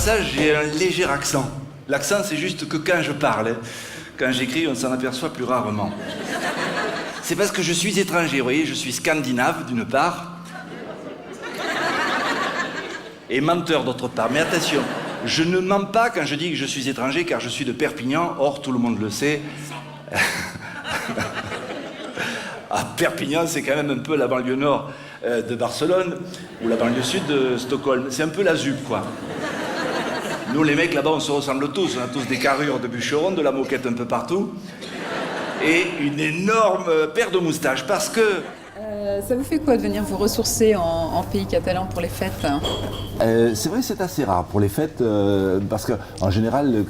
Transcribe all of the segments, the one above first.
passage, j'ai un léger accent. L'accent, c'est juste que quand je parle. Hein. Quand j'écris, on s'en aperçoit plus rarement. C'est parce que je suis étranger, vous voyez, je suis scandinave, d'une part, et menteur, d'autre part. Mais attention, je ne mens pas quand je dis que je suis étranger, car je suis de Perpignan, or, tout le monde le sait. Ah, Perpignan, c'est quand même un peu la banlieue nord de Barcelone, ou la banlieue sud de Stockholm. C'est un peu la ZUP, quoi. Nous, les mecs, là-bas, on se ressemble tous. On a tous des carrures de bûcherons, de la moquette un peu partout, et une énorme paire de moustaches, parce que... Ça vous fait quoi de venir vous ressourcer en pays catalan pour les fêtes? C'est vrai que c'est assez rare pour les fêtes, parce qu'en général,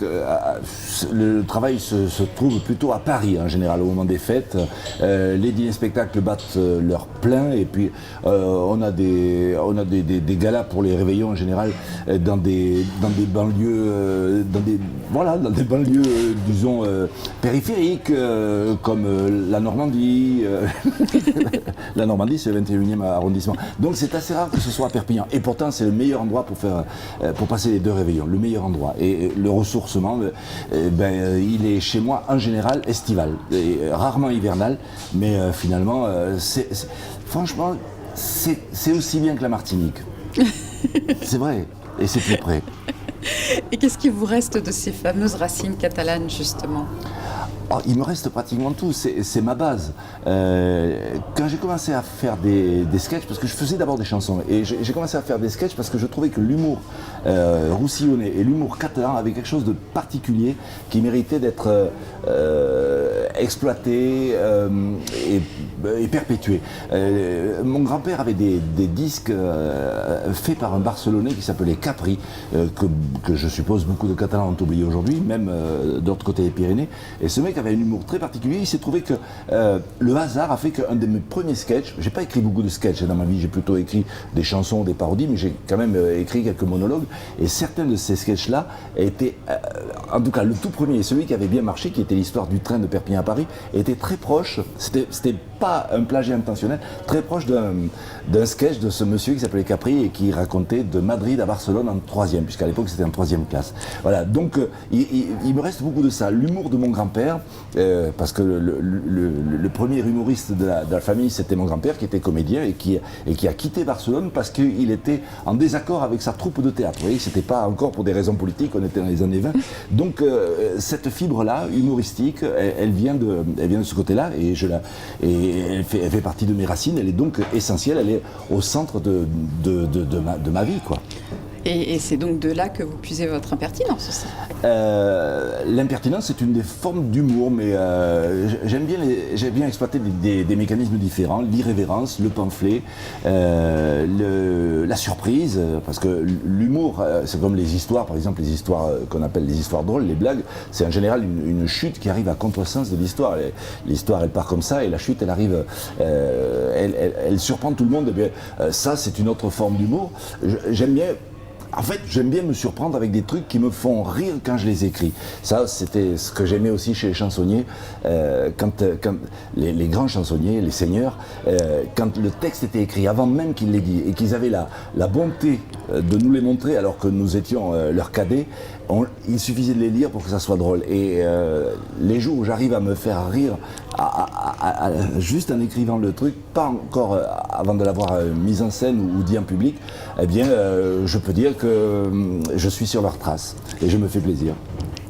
le travail se trouve plutôt à Paris, en général, au moment des fêtes. Les dîners spectacles battent leur plein, et puis on a des galas pour les réveillons, en général, dans des banlieues, dans des banlieues, disons, périphériques, comme la Normandie. La Normandie, c'est le 21e arrondissement. Donc c'est assez rare que ce soit à Perpignan. Et pourtant, c'est le meilleur endroit pour passer les 2 réveillons. Le meilleur endroit. Et le ressourcement, il est chez moi en général estival. Et rarement hivernal. Mais finalement, franchement, c'est aussi bien que la Martinique. C'est vrai. Et c'est plus près. Et qu'est-ce qui vous reste de ces fameuses racines catalanes, justement? Oh, il me reste pratiquement tout, c'est ma base. Quand j'ai commencé à faire des sketchs, parce que je faisais d'abord des chansons, et j'ai commencé à faire des sketchs parce que je trouvais que l'humour roussillonnais et l'humour catalan avaient quelque chose de particulier qui méritait d'être exploité et perpétué. Mon grand-père avait des disques faits par un Barcelonais qui s'appelait Capri, que je suppose beaucoup de Catalans ont oublié aujourd'hui, même de l'autre côté des Pyrénées. Et ce mec avait un humour très particulier. Il s'est trouvé que le hasard a fait qu'un de mes premiers sketchs, j'ai pas écrit beaucoup de sketchs dans ma vie, j'ai plutôt écrit des chansons, des parodies, mais j'ai quand même écrit quelques monologues. Et certains de ces sketchs-là étaient, en tout cas le tout premier, celui qui avait bien marché, qui était l'histoire du train de Perpignan à Paris, était très proche, c'était pas un plagiat intentionnel, très proche d'un sketch de ce monsieur qui s'appelait Capri et qui racontait de Madrid à Barcelone en 3e, puisqu'à l'époque c'était en 3e classe. Voilà, donc il me reste beaucoup de ça. L'humour de mon grand-père, parce que le premier humoriste de la famille, c'était mon grand-père qui était comédien et qui a quitté Barcelone parce qu'il était en désaccord avec sa troupe de théâtre. Vous voyez, c'était pas encore pour des raisons politiques, on était dans les années 20. Donc cette fibre-là, humoristique, elle vient de ce côté-là et elle fait partie de mes racines, elle est donc essentielle, elle est au centre de ma vie, quoi. Et c'est donc de là que vous puisez votre impertinence aussi. L'impertinence, c'est une des formes d'humour, mais j'aime bien exploiter des mécanismes différents, l'irrévérence, le pamphlet, la surprise, parce que l'humour, c'est comme les histoires, par exemple les histoires qu'on appelle les histoires drôles, les blagues, c'est en général une chute qui arrive à contresens de l'histoire. L'histoire, elle part comme ça, et la chute, elle arrive, elle surprend tout le monde. Et bien, ça, c'est une autre forme d'humour. J'aime bien me surprendre avec des trucs qui me font rire quand je les écris. Ça, c'était ce que j'aimais aussi chez les chansonniers, quand les grands chansonniers, les seigneurs, quand le texte était écrit avant même qu'ils l'aient dit et qu'ils avaient la bonté de nous les montrer alors que nous étions leurs cadets, il suffisait de les lire pour que ça soit drôle. Et les jours où j'arrive à me faire rire juste en écrivant le truc, pas encore avant de l'avoir mise en scène ou dit en public, eh bien je peux dire que je suis sur leur trace et je me fais plaisir.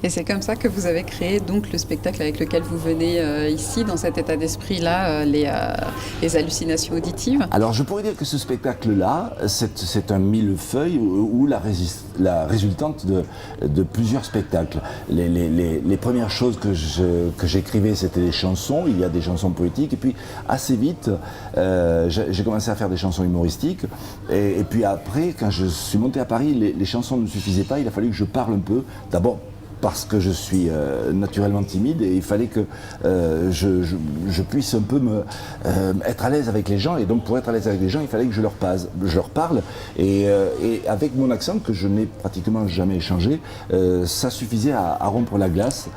Et c'est comme ça que vous avez créé donc le spectacle avec lequel vous venez ici, dans cet état d'esprit-là, les hallucinations auditives. Alors je pourrais dire que ce spectacle-là, c'est un millefeuille ou la résultante de plusieurs spectacles. Les premières choses que j'écrivais, c'était des chansons, il y a des chansons poétiques, et puis assez vite, j'ai commencé à faire des chansons humoristiques, et puis après, quand je suis monté à Paris, les chansons ne suffisaient pas, il a fallu que je parle un peu, d'abord parce que je suis naturellement timide et il fallait que je puisse un peu être à l'aise avec les gens, et donc pour être à l'aise avec les gens il fallait que je leur parle et avec mon accent que je n'ai pratiquement jamais changé, ça suffisait à rompre la glace.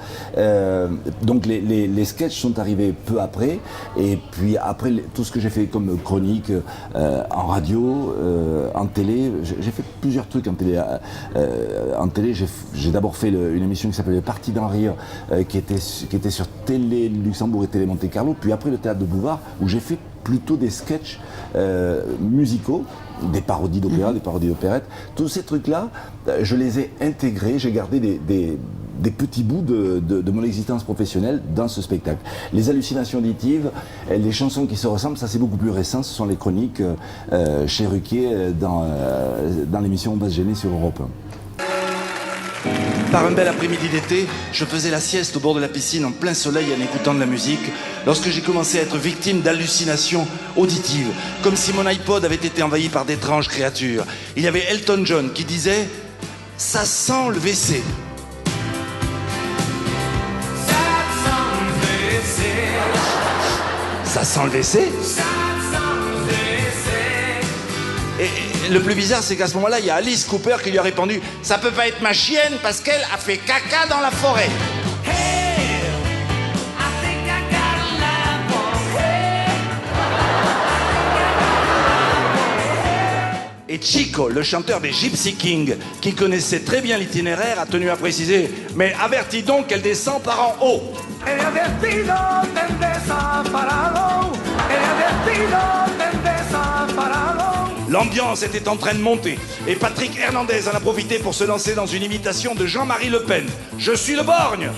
Donc les sketchs sont arrivés peu après, et puis après tout ce que j'ai fait comme chronique en radio, en télé, j'ai fait plusieurs trucs en télé. En télé, j'ai d'abord fait une émission qui s'appelait Parti d'en rire, qui était sur Télé Luxembourg et Télé Monte Carlo, puis après le Théâtre de Bouvard, où j'ai fait plutôt des sketchs musicaux, des parodies d'opéra, des parodies d'opérette. Tous ces trucs-là, je les ai intégrés, j'ai gardé des petits bouts de mon existence professionnelle dans ce spectacle. Les hallucinations auditives, les chansons qui se ressemblent, ça c'est beaucoup plus récent, ce sont les chroniques chez Ruquier dans l'émission On va se gêner sur Europe 1. Par un bel après-midi d'été, je faisais la sieste au bord de la piscine en plein soleil en écoutant de la musique, lorsque j'ai commencé à être victime d'hallucinations auditives, comme si mon iPod avait été envahi par d'étranges créatures. Il y avait Elton John qui disait « Ça sent le WC ». Ça sent le WC. Et le plus bizarre, c'est qu'à ce moment-là, il y a Alice Cooper qui lui a répondu « Ça peut pas être ma chienne parce qu'elle a fait caca dans la forêt ». Et Chico, le chanteur des Gypsy Kings, qui connaissait très bien l'itinéraire, a tenu à préciser « Mais avertis donc qu'elle descend par en haut ». L'ambiance était en train de monter et Patrick Hernandez en a profité pour se lancer dans une imitation de Jean-Marie Le Pen. « Je suis le borgne !»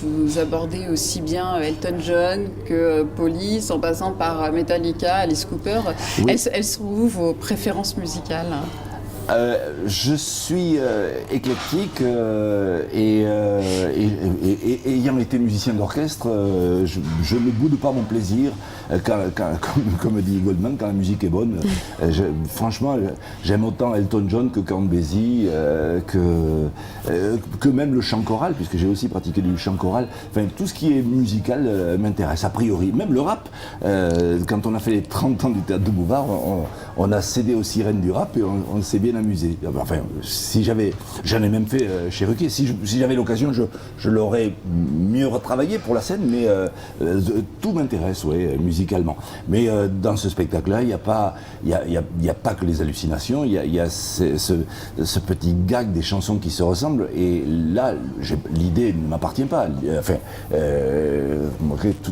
Vous abordez aussi bien Elton John que Police, en passant par Metallica, Alice Cooper. Oui. Elles sont où vos préférences musicales ? Je suis éclectique et ayant été musicien d'orchestre, je ne boude pas mon plaisir, comme dit Goldman, quand la musique est bonne. Franchement, j'aime autant Elton John que Count Basie, que même le chant choral, puisque j'ai aussi pratiqué du chant choral. Enfin, tout ce qui est musical m'intéresse, a priori. Même le rap, quand on a fait les 30 ans du Théâtre de Bouvard, on a cédé aux sirènes du rap et on s'est bien amusé. Enfin, j'en ai même fait chez Ruquier. Si j'avais l'occasion, je l'aurais mieux retravaillé pour la scène, mais tout m'intéresse, ouais, musicalement. Mais dans ce spectacle-là, il n'y a pas que les hallucinations, il y a ce petit gag des chansons qui se ressemblent, et là, l'idée ne m'appartient pas. Enfin,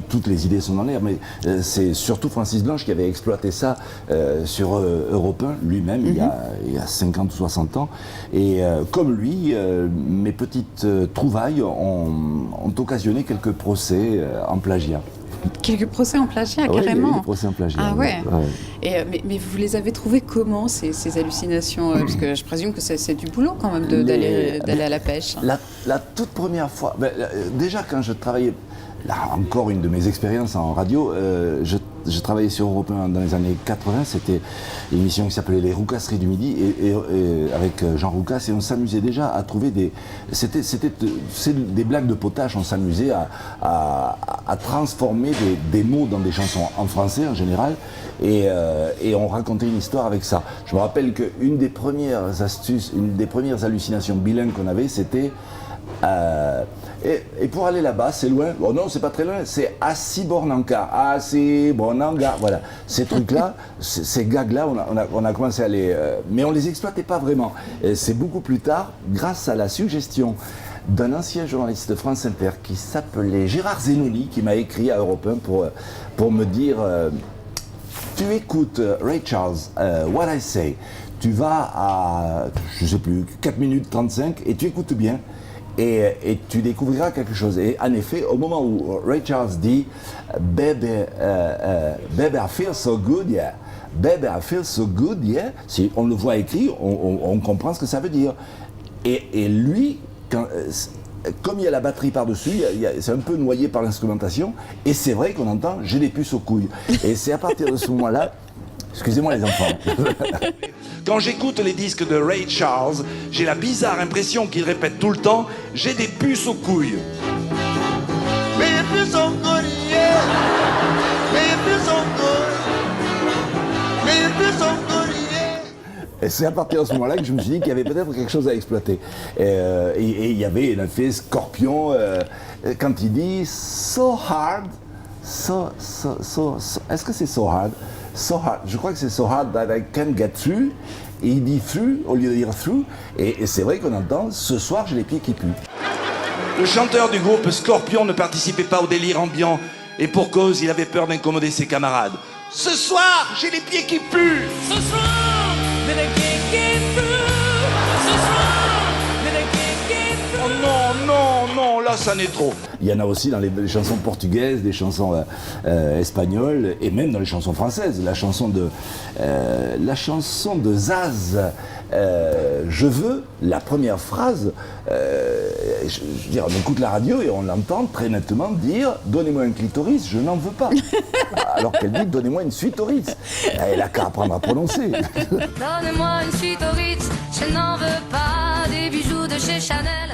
toutes les idées sont dans l'air, mais c'est surtout Francis Blanche qui avait exploité ça sur Europe 1 lui-même, il y a 50 ou 60 ans. Et comme lui, mes petites trouvailles ont occasionné quelques procès en plagiat. Quelques procès en plagiat, carrément. Oui, des procès en plagiat. Ah ouais. Et, mais vous les avez trouvés comment, ces hallucinations parce que je présume que c'est du boulot quand même d'aller à la pêche. La toute première fois, déjà quand je travaillais, là encore une de mes expériences en radio, je travaillais sur Europe 1 dans les années 80, c'était une émission qui s'appelait Les Roucasseries du Midi, et avec Jean Roucas, et on s'amusait déjà à trouver c'était des blagues de potache, on s'amusait à transformer des mots dans des chansons en français en général, et on racontait une histoire avec ça. Je me rappelle qu'une des premières astuces, une des premières hallucinations bilingues qu'on avait, c'était et pour aller là-bas, c'est loin. Bon, non, c'est pas très loin. C'est Asibornanka. Asibornanka. Voilà. Ces trucs-là, ces gags-là, on a commencé à les. Mais on les exploitait pas vraiment. Et c'est beaucoup plus tard, grâce à la suggestion d'un ancien journaliste de France Inter qui s'appelait Gérard Zenoni, qui m'a écrit à Europe 1 pour me dire tu écoutes Ray Charles, What I Say. Tu vas à, je sais plus, 4 minutes 35 et tu écoutes bien. Et tu découvriras quelque chose. Et en effet, au moment où Ray Charles dit Baby, baby, I feel so good, yeah. Baby, I feel so good, yeah. Si on le voit écrit, on comprend ce que ça veut dire. Et lui, comme il y a la batterie par-dessus, c'est un peu noyé par l'instrumentation. Et c'est vrai qu'on entend j'ai des puces aux couilles. Et c'est à partir de ce moment-là Excusez-moi les enfants. Quand j'écoute les disques de Ray Charles, j'ai la bizarre impression qu'il répète tout le temps « J'ai des puces aux couilles ». Mes puces aux couilles, yeah. Mes puces aux couilles. Mes puces aux couilles, yeah. Et c'est à partir de ce moment-là que je me suis dit qu'il y avait peut-être quelque chose à exploiter. Et il y avait un effet Scorpion quand il dit so hard, est-ce que c'est so hard? So hard, je crois que c'est so hard that I can't get through. Et il dit through au lieu de dire through. Et c'est vrai qu'on entend ce soir j'ai les pieds qui puent. Le chanteur du groupe Scorpion ne participait pas au délire ambiant et pour cause, il avait peur d'incommoder ses camarades. Ce soir, j'ai les pieds qui puent. Ce soir, mais les pieds qui puent. Ce soir, mais les pieds qui puent. Oh non, non, non, là ça n'est trop. Il y en a aussi dans les chansons portugaises, des chansons espagnoles et même dans les chansons françaises. La chanson de Zaz, je veux, la première phrase, je veux dire, on écoute la radio et on l'entend très nettement dire « Donnez-moi un clitoris, je n'en veux pas ». Alors qu'elle dit « Donnez-moi une suitoris ». Elle a qu'à apprendre à prononcer. Donnez-moi une suite au Ritz, je n'en veux pas des bijoux de chez Chanel.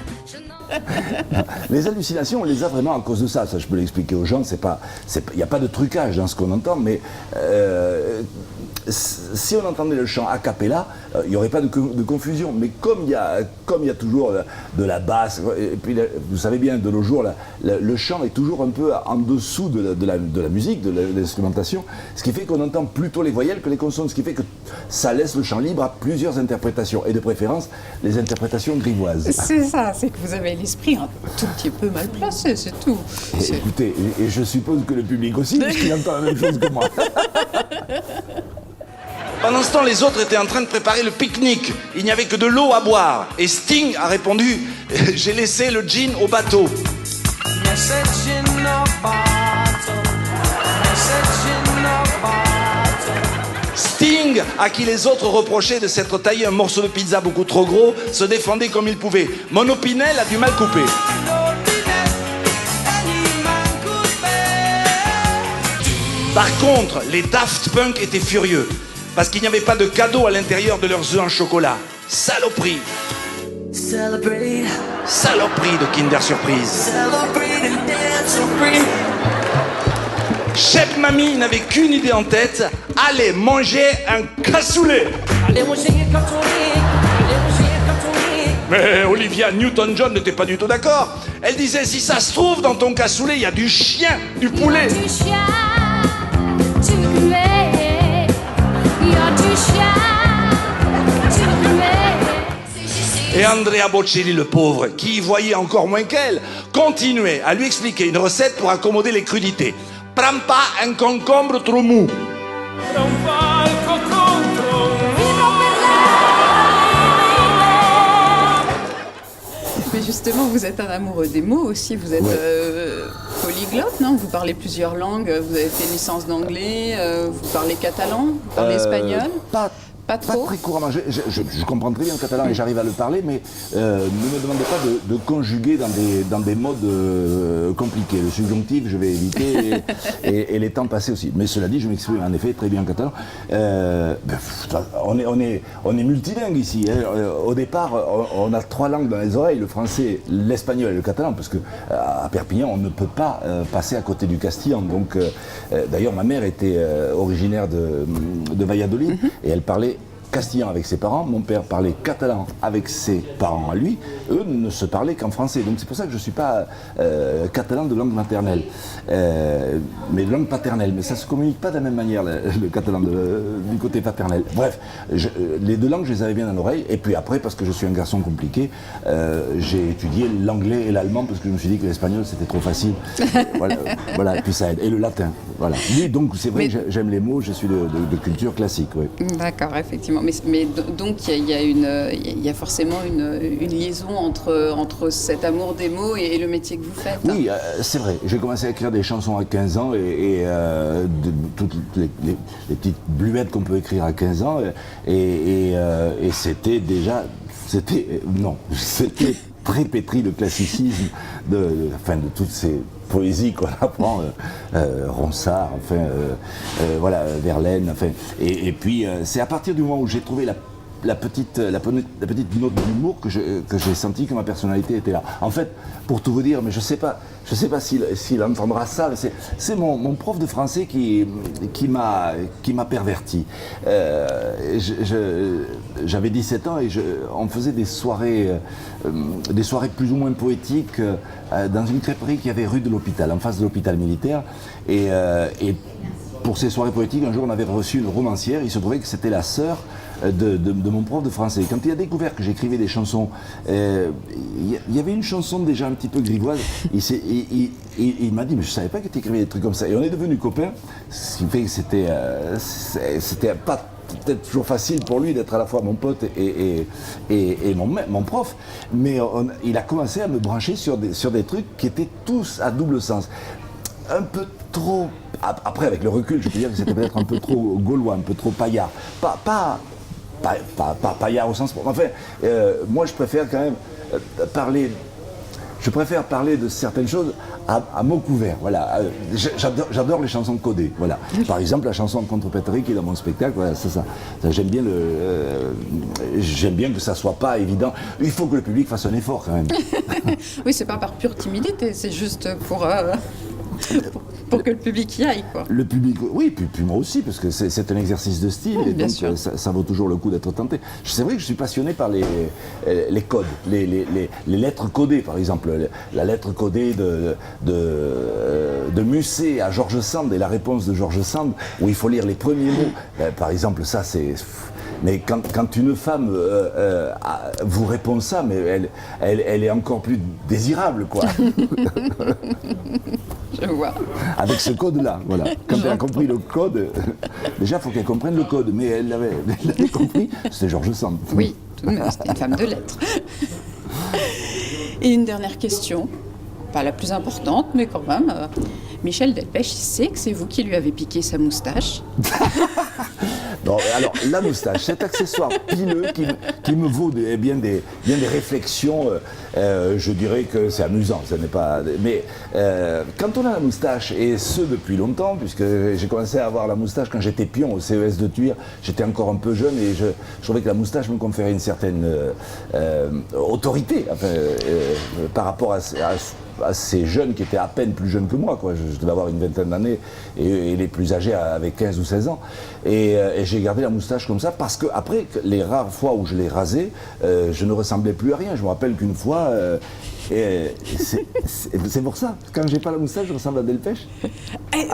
Les hallucinations, on les a vraiment à cause de ça. Ça, je peux l'expliquer aux gens. Il n'y a pas de trucage dans ce qu'on entend, mais si on entendait le chant a cappella, il n'y aurait pas de confusion. Mais comme il y a toujours de la basse, et puis vous savez bien, de nos jours, le chant est toujours un peu en dessous de la musique, de l'instrumentation, ce qui fait qu'on entend plutôt les voyelles que les consonnes, ce qui fait que ça laisse le chant libre à plusieurs interprétations, et de préférence les interprétations grivoises. C'est ça, c'est que vous avez l'esprit un tout petit peu mal placé, c'est tout. Et, écoutez, et je suppose que le public aussi, puisqu'il entend la même chose que moi. Pendant ce temps, les autres étaient en train de préparer le pique-nique. Il n'y avait que de l'eau à boire. Et Sting a répondu « J'ai laissé le gin au bateau ». Sting, à qui les autres reprochaient de s'être taillé un morceau de pizza beaucoup trop gros, se défendait comme il pouvait. Mon Opinel a du mal coupé. Par contre, les Daft Punk étaient furieux. Parce qu'il n'y avait pas de cadeau à l'intérieur de leurs œufs en chocolat. Saloperie. Saloperie de Kinder Surprise. Chef Mamie n'avait qu'une idée en tête. Allez manger un cassoulet. Allez manger un cassoulet. Allez manger un cassoulet. Mais Olivia Newton-John n'était pas du tout d'accord. Elle disait, si ça se trouve, dans ton cassoulet, il y a du chien, du poulet. Du chien, tu mets. Il y a du chien, tu mets. Et Andrea Bocelli, le pauvre, qui y voyait encore moins qu'elle, continuait à lui expliquer une recette pour accommoder les crudités. Prends pas un concombre trop mou. Non fa il contro. Mais justement, vous êtes un amoureux des mots aussi, vous êtes polyglotte, non? Vous parlez plusieurs langues, vous avez fait une licence d'anglais, vous parlez catalan, vous parlez espagnol? Pas trop. Très couramment. Je comprends très bien le catalan et j'arrive à le parler, mais ne me demandez pas de conjuguer dans des modes compliqués. Le subjonctif, je vais éviter, et les temps passés aussi. Mais cela dit, je m'exprime en effet très bien en catalan. On est multilingue ici. Hein. Au départ, on a 3 langues dans les oreilles, le français, l'espagnol et le catalan, parce que à Perpignan, on ne peut pas passer à côté du castillan. Donc, d'ailleurs, ma mère était originaire de Valladolid, et elle parlait castillan avec ses parents, mon père parlait catalan avec ses parents à lui, eux ne se parlaient qu'en français. Donc c'est pour ça que je ne suis pas catalan de langue maternelle, mais de langue paternelle. Mais ça ne se communique pas de la même manière, le catalan du côté paternel. Bref, les 2 langues, je les avais bien dans l'oreille. Et puis après, parce que je suis un garçon compliqué, j'ai étudié l'anglais et l'allemand, parce que je me suis dit que l'espagnol, c'était trop facile. Voilà, et puis ça aide. Et le latin, voilà. Oui, donc c'est vrai, j'aime les mots, je suis de culture classique. Oui. D'accord, effectivement. Mais donc il y a forcément une liaison entre cet amour des mots et le métier que vous faites. Oui, c'est vrai. J'ai commencé à écrire des chansons à 15 ans et toutes les petites bluettes qu'on peut écrire à 15 ans. Et c'était déjà c'était très pétri de classicisme, de toutes ces poésies qu'on apprend, Ronsard, voilà, Verlaine, et puis c'est à partir du moment où j'ai trouvé la petite note d'humour que j'ai senti que ma personnalité était là. En fait, pour tout vous dire, mais je sais pas s'il entendra ça, mais c'est mon prof de français qui m'a perverti. J'avais 17 ans et on faisait des soirées plus ou moins poétiques dans une crêperie qui avait rue de l'Hôpital, en face de l'hôpital militaire. Et pour ces soirées poétiques, un jour, on avait reçu une romancière. Il se trouvait que c'était la sœur de mon prof de français. Quand il a découvert que j'écrivais des chansons, il y avait une chanson déjà un petit peu grivoise. Il m'a dit, mais je ne savais pas que tu écrivais des trucs comme ça. Et on est devenus copains, ce qui fait que c'était pas peut-être toujours facile pour lui d'être à la fois mon pote et mon prof, mais il a commencé à me brancher sur des trucs qui étaient tous à double sens. Un peu trop... Après, avec le recul, je peux dire que c'était peut-être un peu trop gaulois, un peu trop paillard. Pas paillard au sens... Enfin, moi, je préfère quand même parler de certaines choses à mots couverts. Voilà. J'adore les chansons codées. Voilà. Par exemple, la chanson Contre-Pétri qui est dans mon spectacle, voilà, c'est ça. J'aime bien que ça soit pas évident. Il faut que le public fasse un effort quand même. Oui, c'est pas par pure timidité, c'est juste pour que le public y aille, quoi. Le public, oui, puis moi aussi, parce que c'est un exercice de style, et donc ça vaut toujours le coup d'être tenté. C'est vrai que je suis passionné par les codes, les lettres codées, par exemple. La lettre codée de Musset à George Sand, et la réponse de George Sand, où il faut lire les premiers mots. Par exemple, ça, c'est... Mais quand une femme vous répond ça, mais elle est encore plus désirable, quoi. Je vois. Avec ce code-là, voilà. Quand elle a compris le code, déjà, il faut qu'elle comprenne le code, mais elle l'avait compris, c'était George Sand. Oui, tout de même, c'était une femme de lettres. Et une dernière question, pas la plus importante, mais quand même. Michel Delpech, il sait que c'est vous qui lui avez piqué sa moustache. Non, alors, la moustache, cet accessoire pileux qui me vaut bien des réflexions, je dirais que c'est amusant, ça n'est pas... Mais quand on a la moustache, et ce depuis longtemps, puisque j'ai commencé à avoir la moustache quand j'étais pion au CES de Tuire, j'étais encore un peu jeune et je trouvais que la moustache me conférait une certaine autorité, par rapport à ces jeunes qui étaient à peine plus jeunes que moi, quoi. Je devais avoir une vingtaine d'années et les plus âgés avaient 15 ou 16 ans. Et j'ai gardé la moustache comme ça parce que après, les rares fois où je l'ai rasée, je ne ressemblais plus à rien. Je me rappelle qu'une fois, c'est pour ça, quand j'ai pas la moustache, je ressemble à Delpech.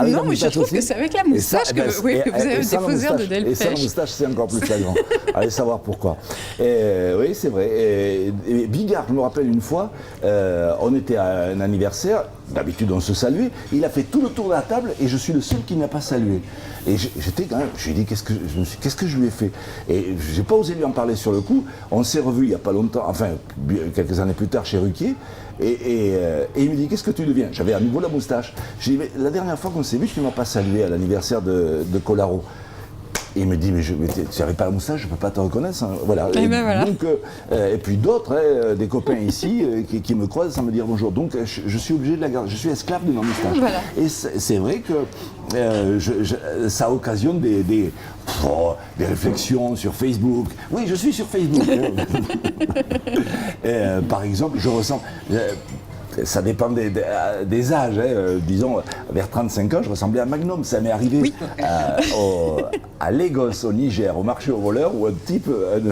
Non, mais je trouve que c'est avec la moustache que vous avez déposé de Delpech. Et sans la moustache, c'est encore plus flagrant. Allez savoir pourquoi. Oui, c'est vrai. Et Bigard, je me rappelle une fois, on était à un anniversaire, d'habitude on se saluait, il a fait tout le tour de la table et je suis le seul qui n'a pas salué. Et j'étais quand même, je lui ai dit qu'est-ce que je lui ai fait. Et j'ai pas osé lui en parler sur le coup. On s'est revus il y a pas longtemps, enfin quelques années plus tard chez Ruquier, et il me dit qu'est-ce que tu deviens. J'avais à nouveau la moustache. J'ai dit mais la dernière fois qu'on s'est vu, tu m'as pas salué à l'anniversaire de Colaro. Et il me dit, mais tu n'avais pas la moustache, je ne peux pas te reconnaître. Hein. Voilà. Voilà. Donc, et puis d'autres, des copains ici, qui me croisent sans me dire bonjour. Donc je suis obligé de la garder, je suis esclave de ma moustache. Voilà. Et c'est vrai que ça occasionne des réflexions sur Facebook. Oui, je suis sur Facebook. Par exemple, je ressens... ça dépend des âges, hein. Disons, vers 35 ans, je ressemblais à Magnum. Ça m'est arrivé à Lagos, au Niger, au marché aux voleurs, où un type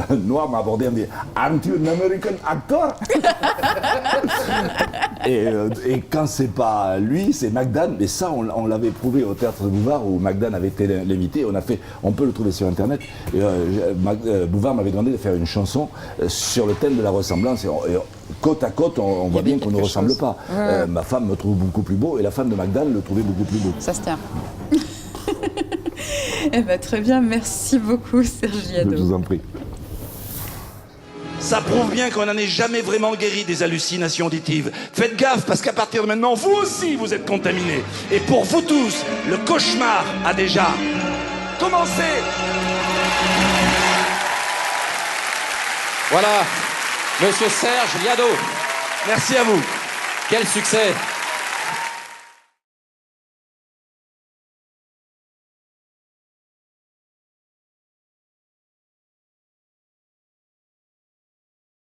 un noir m'a abordé et me dit « Aren't you an American actor ?» Et quand c'est pas lui, c'est Magdan. Mais ça, on l'avait prouvé au Théâtre de Bouvard, où Magdan avait été l'invité. On peut le trouver sur Internet. Et, Bouvard m'avait demandé de faire une chanson sur le thème de la ressemblance. Et côte à côte, on voit bien qu'on ne ressemble pas. Ouais. Ma femme me trouve beaucoup plus beau et la femme de Magdan le trouvait beaucoup plus beau. Ça se tient. Eh ben, très bien, merci beaucoup Sergi Hadot. Je vous en prie. Ça prouve bien qu'on n'en est jamais vraiment guéri des hallucinations auditives. Faites gaffe parce qu'à partir de maintenant, vous aussi vous êtes contaminés. Et pour vous tous, le cauchemar a déjà commencé. Voilà, Monsieur Serge Liado. Merci à vous. Quel succès!